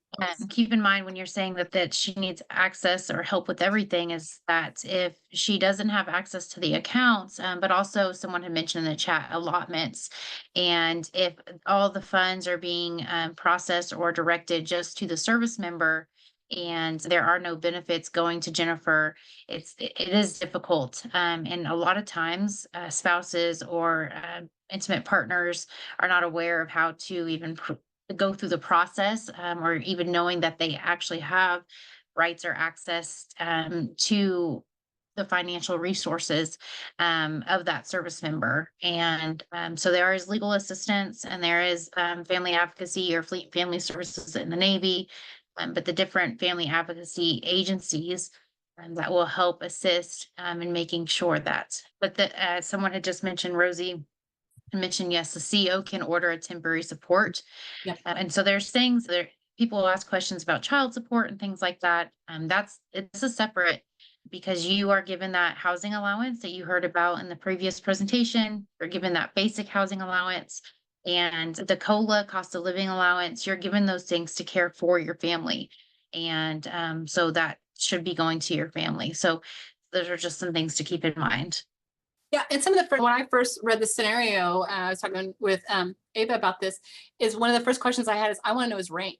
keep in mind when you're saying that she needs access or help with everything, is that if she doesn't have access to the accounts, but also someone had mentioned in the chat allotments, and if all the funds are being processed or directed just to the service member, and there are no benefits going to Jennifer, it is difficult. And a lot of times, spouses or intimate partners are not aware of how to even go through the process, or even knowing that they actually have rights or access to the financial resources of that service member. And so there is legal assistance, and there is family advocacy or fleet family services in the Navy, but the different family advocacy agencies that will help assist in making sure that. But someone had just mentioned, Rosie mentioned, yes, the CEO can order a temporary support. Yep. And so there's things there, people will ask questions about child support and things like that. It's a separate, because you are given that housing allowance that you heard about in the previous presentation. You're given that basic housing allowance and the COLA, cost of living allowance. You're given those things to care for your family. And so that should be going to your family. So those are just some things to keep in mind. Yeah, and some of the when I first read the scenario, I was talking with Ava about this, is one of the first questions I had is, I want to know his rank.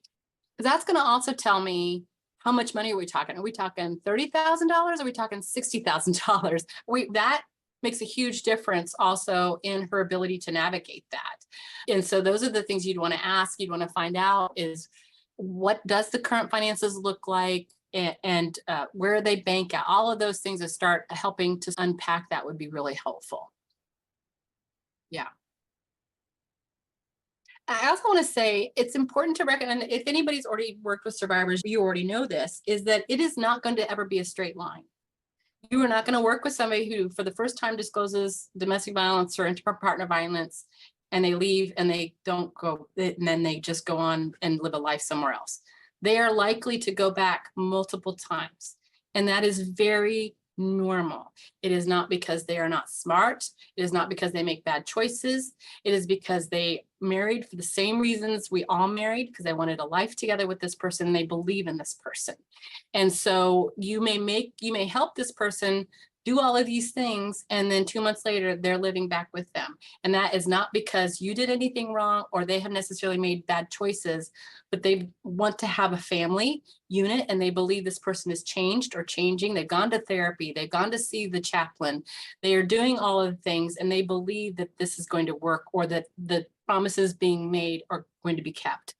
Because that's going to also tell me how much money are we talking? Are we talking $30,000? Are we talking $60,000? That makes a huge difference also in her ability to navigate that. And so those are the things you'd want to ask, you'd want to find out is, what does the current finances look like? And where they bank at, all of those things that start helping to unpack that would be really helpful. Yeah. I also want to say it's important to recognize, if anybody's already worked with survivors, you already know this, is that it is not going to ever be a straight line. You are not going to work with somebody who for the first time discloses domestic violence or inter-partner violence, and they leave and they don't go, and then they just go on and live a life somewhere else. They are likely to go back multiple times. And that is very normal. It is not because they are not smart. It is not because they make bad choices. It is because they married for the same reasons we all married, because they wanted a life together with this person. They believe in this person. And so you may help this person do all of these things, and then 2 months later, they're living back with them. And that is not because you did anything wrong or they have necessarily made bad choices, but they want to have a family unit and they believe this person is changed or changing. They've gone to therapy, they've gone to see the chaplain, they are doing all of the things, and they believe that this is going to work, or that the promises being made are going to be kept.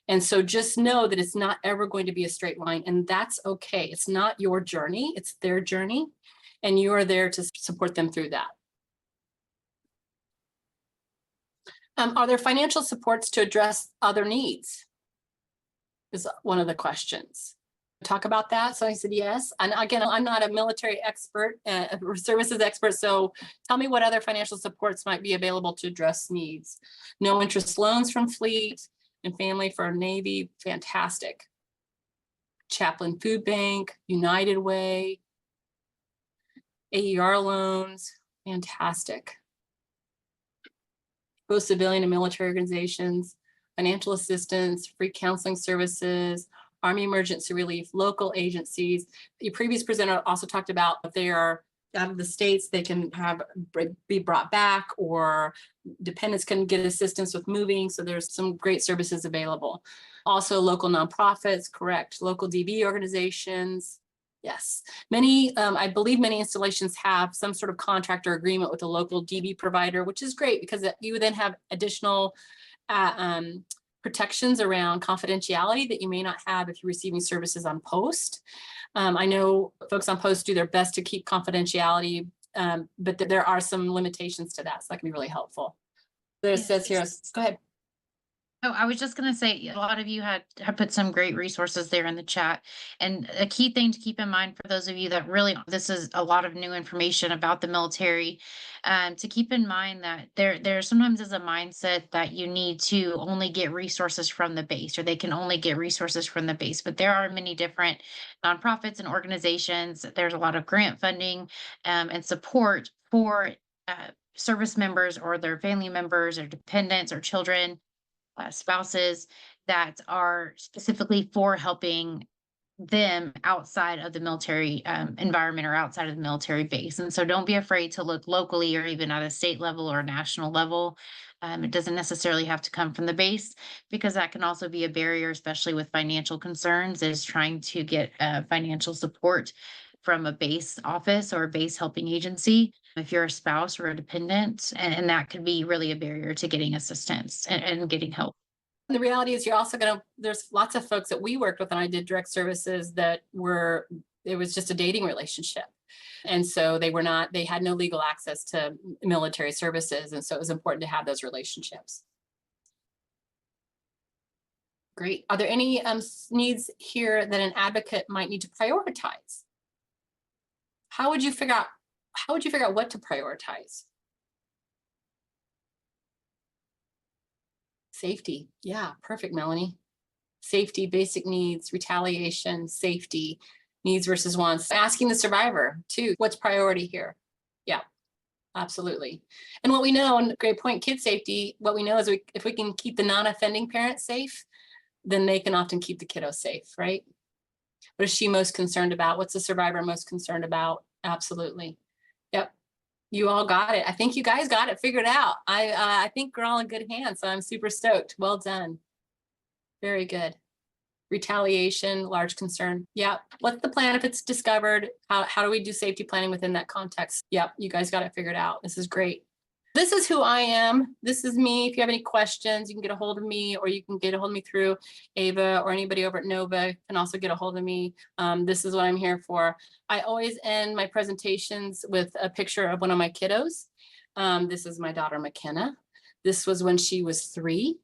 And so just know that it's not ever going to be a straight line, and that's okay. It's not your journey, it's their journey. And you are there to support them through that. Are there financial supports to address other needs? Is one of the questions. Talk about that. So I said yes. And again, I'm not a military expert or services expert. So tell me what other financial supports might be available to address needs. No interest loans from Fleet and Family for Navy. Fantastic. Chaplain Food Bank, United Way, AER loans, fantastic. Both civilian and military organizations, financial assistance, free counseling services, Army Emergency Relief, local agencies. The previous presenter also talked about if they are out of the states, they can be brought back, or dependents can get assistance with moving. So there's some great services available. Also local nonprofits, correct, local DV organizations. Yes, I believe many installations have some sort of contract or agreement with a local DV provider, which is great because you then have additional protections around confidentiality that you may not have if you're receiving services on post. I know folks on post do their best to keep confidentiality, but there are some limitations to that, so that can be really helpful. There says here, go ahead. Oh, I was just gonna say, a lot of you had put some great resources there in the chat. And a key thing to keep in mind for those of you that really, this is a lot of new information about the military, to keep in mind that there sometimes is a mindset that you need to only get resources from the base, or they can only get resources from the base. But there are many different nonprofits and organizations. There's a lot of grant funding, and support for service members or their family members or dependents or children, spouses, that are specifically for helping them outside of the military environment or outside of the military base. And so don't be afraid to look locally or even at a state level or national level. It doesn't necessarily have to come from the base, because that can also be a barrier, especially with financial concerns, is trying to get financial support from a base office or a base helping agency if you're a spouse or a dependent. And that could be really a barrier to getting assistance and getting help. The reality is you're also going to, there's lots of folks that we worked with and I did direct services that were, it was just a dating relationship. And so they had no legal access to military services. And so it was important to have those relationships. Great. Are there any needs here that an advocate might need to prioritize? How would you figure out what to prioritize? Safety. Yeah, perfect, Melanie. Safety, basic needs, retaliation, safety, needs versus wants. Asking the survivor too, what's priority here? Yeah, absolutely. And what we know, and great point, kid safety, what we know is if we can keep the non-offending parent safe, then they can often keep the kiddo safe, right? What is she most concerned about? What's the survivor most concerned about? Absolutely. Yep. You all got it. I think you guys got it figured out. I think we're all in good hands. So I'm super stoked. Well done. Very good. Retaliation, large concern. Yeah. What's the plan if it's discovered? How do we do safety planning within that context? Yep. You guys got it figured out. This is great. This is who I am. This is me. If you have any questions, you can get a hold of me, or you can get a hold of me through Ava, or anybody over at Nova can also get a hold of me. This is what I'm here for. I always end my presentations with a picture of one of my kiddos. This is my daughter, McKenna. This was when she was 3.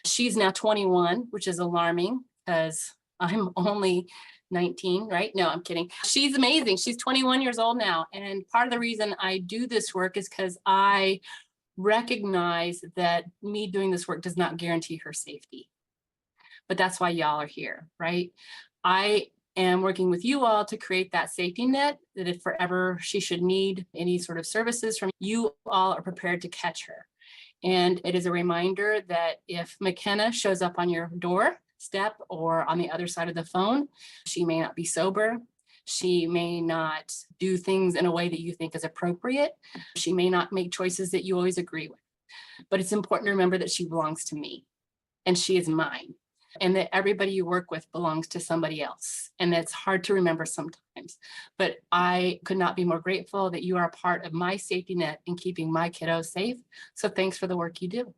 She's now 21, which is alarming because I'm only 19, right? No, I'm kidding. She's amazing. She's 21 years old now. And part of the reason I do this work is because I recognize that me doing this work does not guarantee her safety. But that's why y'all are here, right? I am working with you all to create that safety net that if forever she should need any sort of services from you, all are prepared to catch her. And it is a reminder that if McKenna shows up on your doorstep or on the other side of the phone, she may not be sober. She may not do things in a way that you think is appropriate. She may not make choices that you always agree with. But it's important to remember that she belongs to me and she is mine. And that everybody you work with belongs to somebody else. And that's hard to remember sometimes. But I could not be more grateful that you are a part of my safety net in keeping my kiddos safe. So thanks for the work you do.